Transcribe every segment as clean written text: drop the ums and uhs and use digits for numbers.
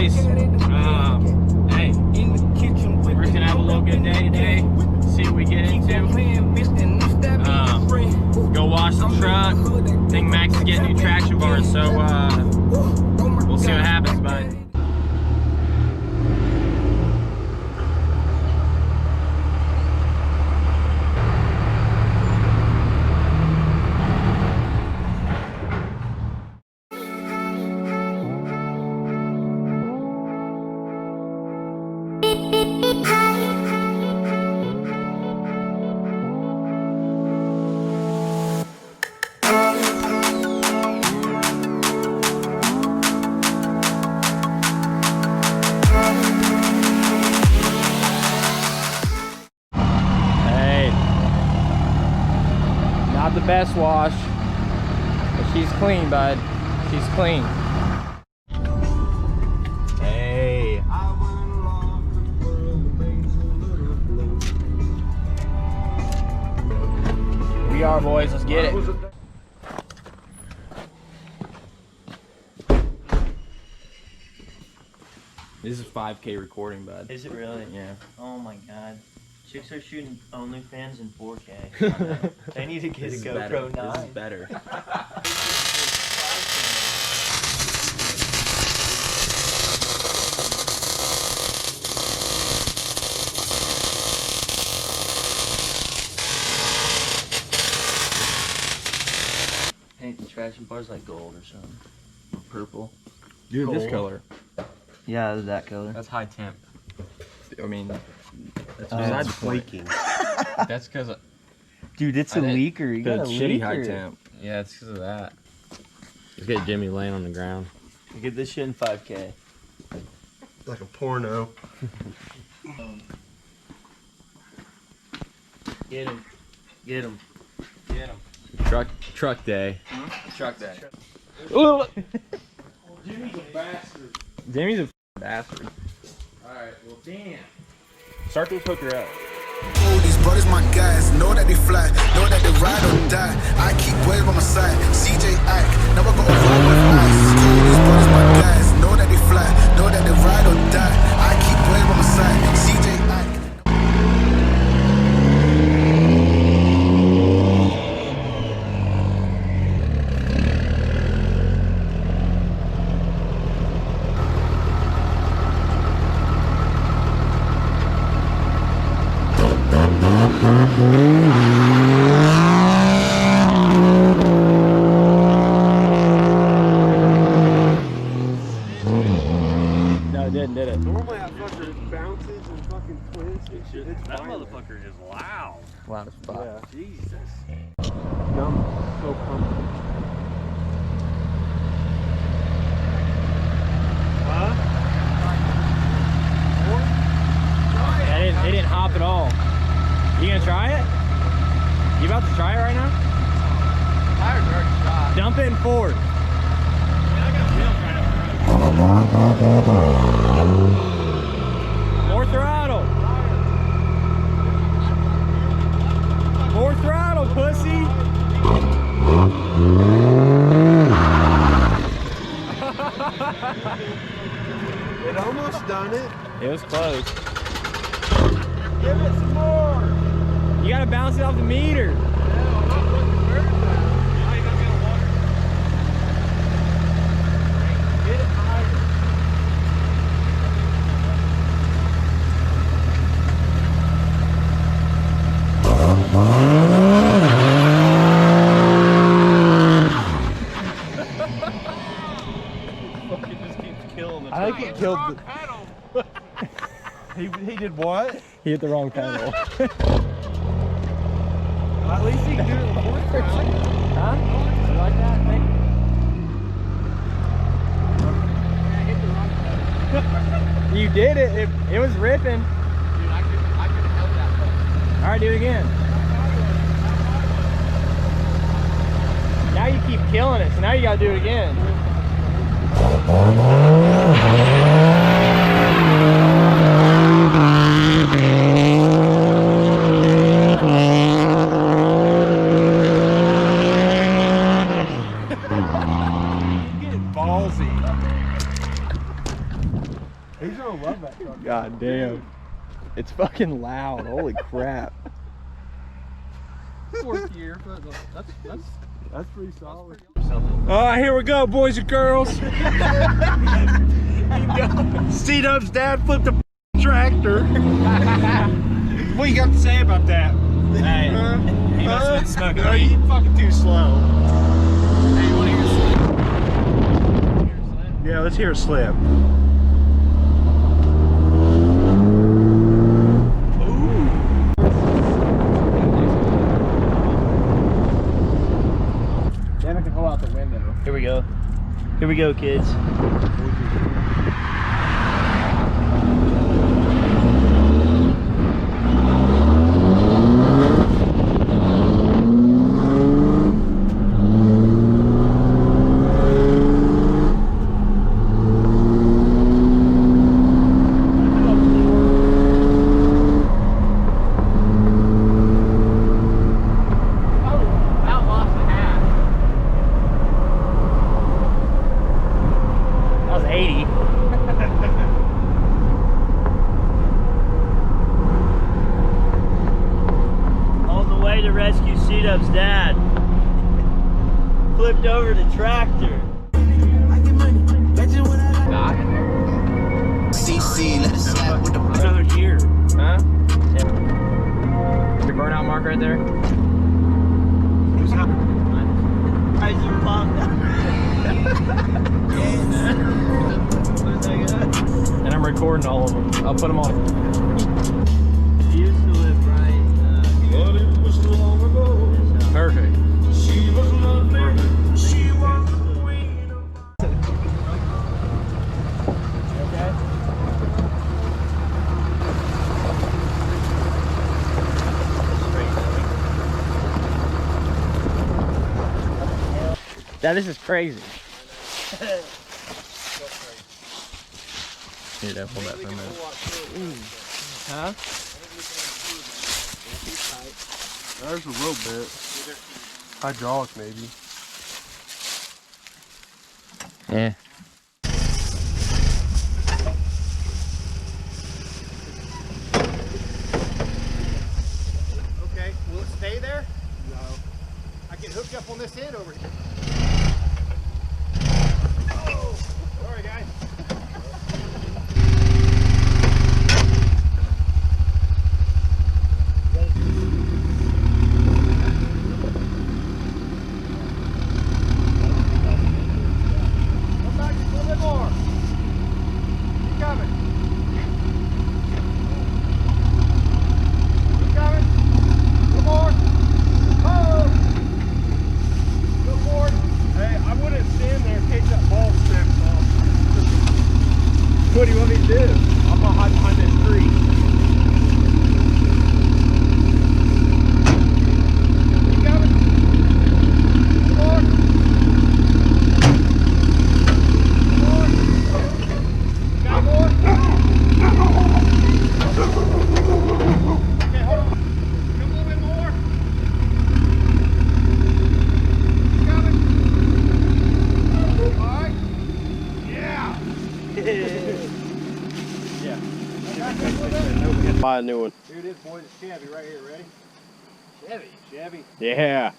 boys. Hey, we're just gonna have a little good day today. See what we get into. Go wash the truck. I think Max is getting new traction bars, so we'll see what happens, bud. Not the best wash, but she's clean, bud. She's clean. Hey. We are, boys. Let's get it. This is 5K recording, bud. Is it really? Yeah. Oh my god. Chicks are shooting OnlyFans in 4K. They need to get a GoPro 9. This is better. Paint the traction bars like gold or something. Or purple. Dude, this color. Yeah, that color. That's high temp. I mean, That's flaking. That's because Dude, it's a leaker. You got a shitty leaker. high temp. Yeah, it's because of that. Let's get Jimmy laying on the ground. Get this shit in 5K. Like a porno. Get him. Get him. Get him. Truck day. Truck day. Jimmy's a bastard. Jimmy's a bastard. Alright, well damn. Start this hooker up. Oh, these brothers my guys, know that they fly, know that they ride or die. I keep boys by my side, CJ Ike, never go roll with ice. Oh, these brothers my guys, know that they fly, know that they ride or die. I keep boys by my side, CJ Ike. No, it didn't, did it? Normally that fucker bounces and fucking twists and shit. It's That violent. motherfucker is loud. Loud as fuck. Yeah. Jesus. Dumb. So comfortable. Huh? Yeah, it didn't hop at all. You gonna try it? You about to try it right now? Tires are already shot. Dump it in forward. More throttle. More throttle, pussy. It almost done it. It was close. Give it some more. You gotta bounce it off the meter. Get it higher. Fucking just keeps killing the I think it killed the... he did what? He hit the wrong pedal. At least he can do it in the fourth round. Huh? You like that? Maybe? You did it. It was ripping. Dude, I could have held that pedal. All right, do it again. Now you keep killing it, so now you gotta do it again. Get ballsy. He's gonna love that truck. God damn. It's fucking loud. Holy crap. 4th year. That's pretty solid. All right, here we go, boys and girls. C-Dub's dad flipped a tractor. What you got to say about that? Hey, he must have been smoking No, weed. you fucking too slow. Hey, you want to hear a slip? Yeah, let's hear a slip. Then I can pull out the window. Here we go. Here we go, kids. About lost the half. That was 80. On the way to rescue C-Dub's dad. Flipped over the tractor. CC, let it slap with the Another year. Huh? Your burnout mark right there? As you popped out. And I'm recording all of them. I'll put them on. He used to live right. Perfect. Now this is crazy. Here, Dad, hold that for a minute. Huh? There's a little bit. Hydraulic, maybe. Yeah. Okay, will it stay there? No. I can hook up on this end over here. Oh, sorry guys. Come back just a little bit more. Keep coming. Keep coming. A little more. Oh! Go forward. Hey, I wouldn't stand there in case that ball steps off. What do you want me to do? I'm gonna hide behind this tree. Keep coming. More. More. Got more? Okay, hold on. Come a little bit more. Keep coming. All right. Yeah. Buy a new one. Here it is, boys. It's Chevy right here. Ready? Chevy. Chevy. Yeah.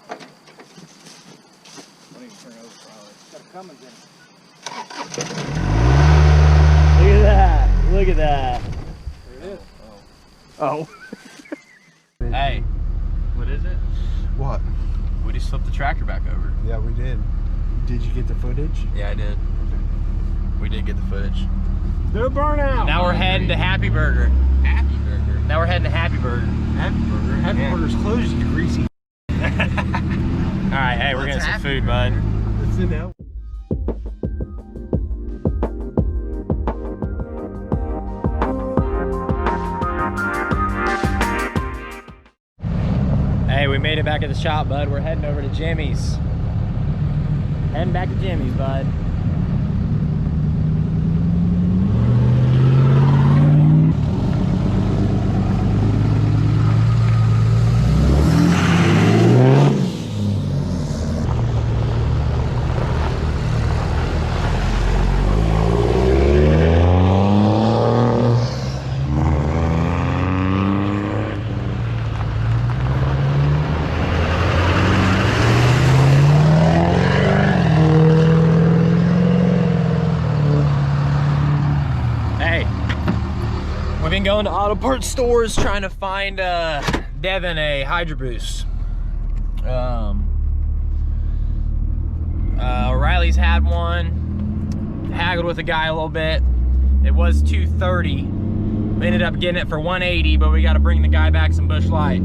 Don't even turn over, probably. It's got a Cummins in it. Look at that. Look at that. There it is. Oh. Hey, what is it? What? We just flipped the tractor back over. Yeah, we did. Did you get the footage? Yeah, I did. We did get the footage. Do a burnout. Now we're heading to Happy Burger. Happy Burger? Now we're heading to Happy Burger. Happy Burger. Happy Burger's closed, you greasy. Alright, hey, we're getting some food, bud. It's in there. Hey, we made it back at the shop, bud. We're heading over to Jimmy's. Heading back to Jimmy's, bud. been going to auto parts stores trying to find Devin a Hydro Boost. O'Reilly's had one. Haggled with the guy a little bit. It was $230. We ended up getting it for $180, but we got to bring the guy back some Busch Light.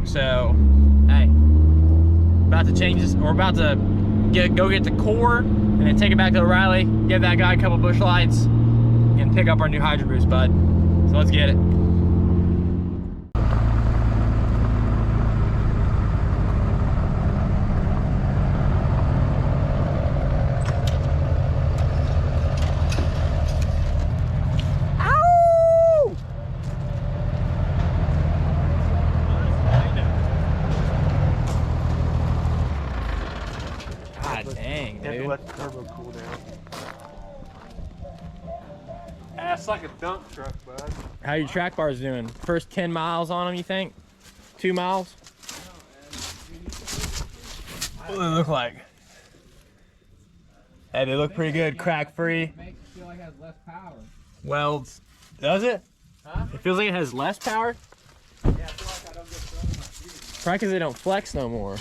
So, hey, about to change this. We're about to go get the core and then take it back to O'Reilly, give that guy a couple Busch Lights, and pick up our new Hydro Boost, bud. So let's get it. Dang, dude. Let the turbo cool down. That's like a dump truck, bud. How your track bars doing? First 10 miles on them, you think? 2 miles? What do they look like? Hey, they look pretty good, crack free. Makes it feel like it has less power. Welds. Does it? Huh? It feels like it has less power? Yeah, I feel like I don't get thrown in my feet. Probably because they don't flex no more.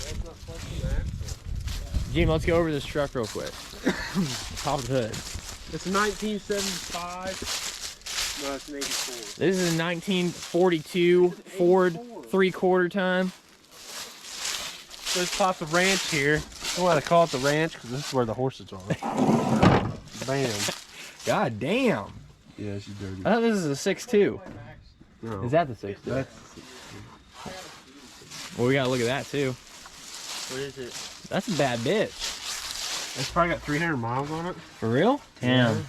Jim, let's go over this truck real quick. Top of the hood. It's a 1975. No, it's an 84. This is a 1942 Ford 3/4 ton. There's lots of ranch here. I want to call it the ranch because this is where the horses are. Bam. God damn. Yeah, she's dirty. I thought this is a 6.2. No. Is that the 6.2? That's Well, we gotta look at that too. What is it? That's a bad bitch. It's probably got 300 miles on it. For real? Damn.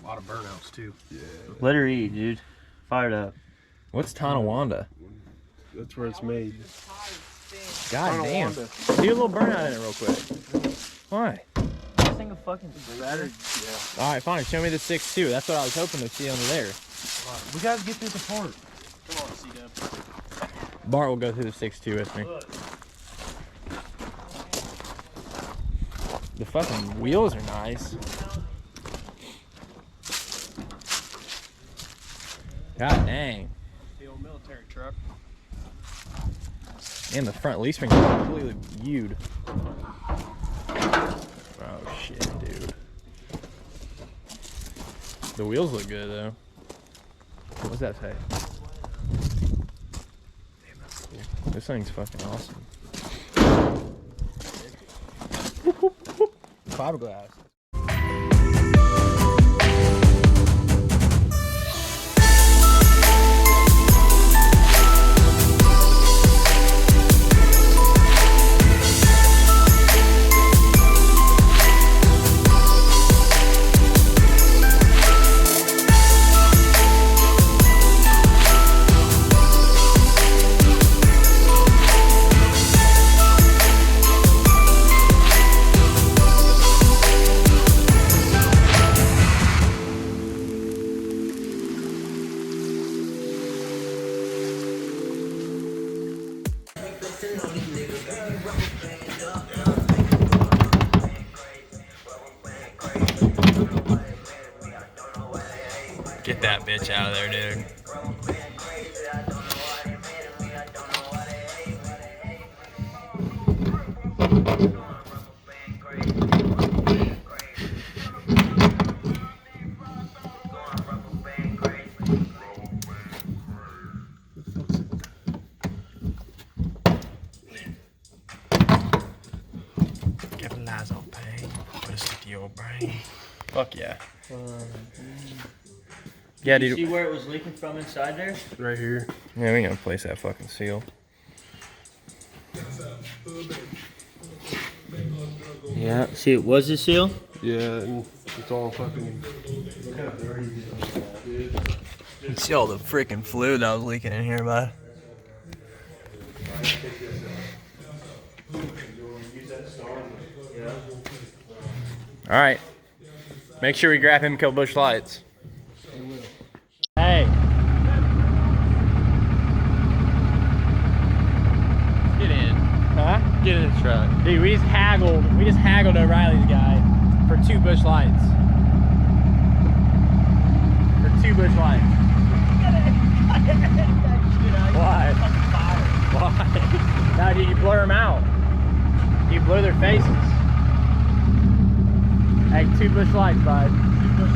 A lot of burnouts too. Yeah. Let her eat, dude. Fired up. What's Tonawanda? That's where it's made. God damn. Tonawanda. Do a little burnout in it real quick. Why? This thing a fucking battery. Yeah. Alright, fine. Show me the 6.2. That's what I was hoping to see under there. We gotta get this apart. Come on, C-Dub. Bart will go through the 6.2 with me. The fucking wheels are nice. God dang. The old military truck. And the front leaf spring is completely viewed. Oh shit, dude. The wheels look good though. What's that say? Damn, that's cool. This thing's fucking awesome. Fiberglass. Get that bitch out of there, dude. Capitalize on pain. Put a stick to your brain. Fuck yeah. Yeah, Did you dude. see where it was leaking from inside there? Right here. Yeah, we ain't gonna place that fucking seal. Yeah. See, it was the seal? Yeah, and it's all fucking. Look how dirty this is, dude. You see all the freaking fluid that was leaking in here, bud. All right. Make sure we grab him a couple Busch Lights. Hey. Get in. Huh? Get in the truck. Dude, we just haggled O'Reilly's guy for 2 Busch Lights. For 2 Busch Lights. you blur them out. You blur their faces. Hey, 2 bush lights, bud.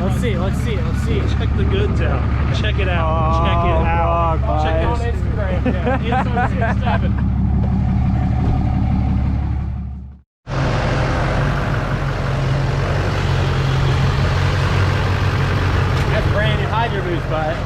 Let's see. Check the goods out. Check it out. Check it out. Check on Instagram. Yeah. It's on 6'7". That's brand new Hydro Boost, bud.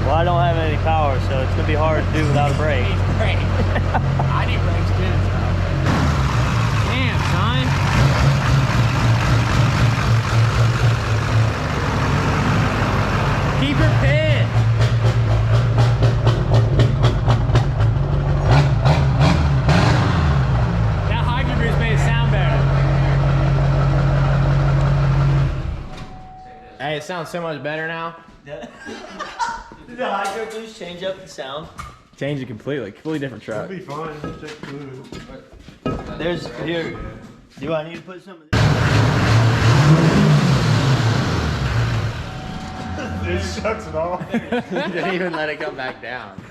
Well, I don't have any power, so it's gonna be hard to do without a brake. I need brakes too. Damn, son. Keep her pin. That Hydro Boost made it sound better. Hey, it sounds so much better now. Did the Hydro Boost change up the sound? Change it completely different truck. It'll be fine. Just check fluid. There's here. Do I need to put some of It shuts it off. You didn't even let it come back down.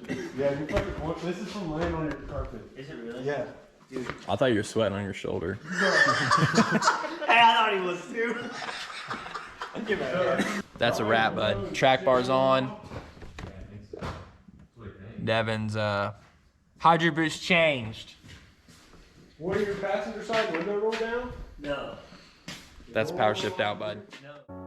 Yeah, you fucking. This is from laying on your carpet. Is it really? Yeah. Dude. I thought you were sweating on your shoulder. Hey, I thought he was too. Get back here. That's a wrap, bud. Track bar's on. Devin's Hydro Boost changed. What, your passenger side window roll down? No. That's power shift out, bud. No.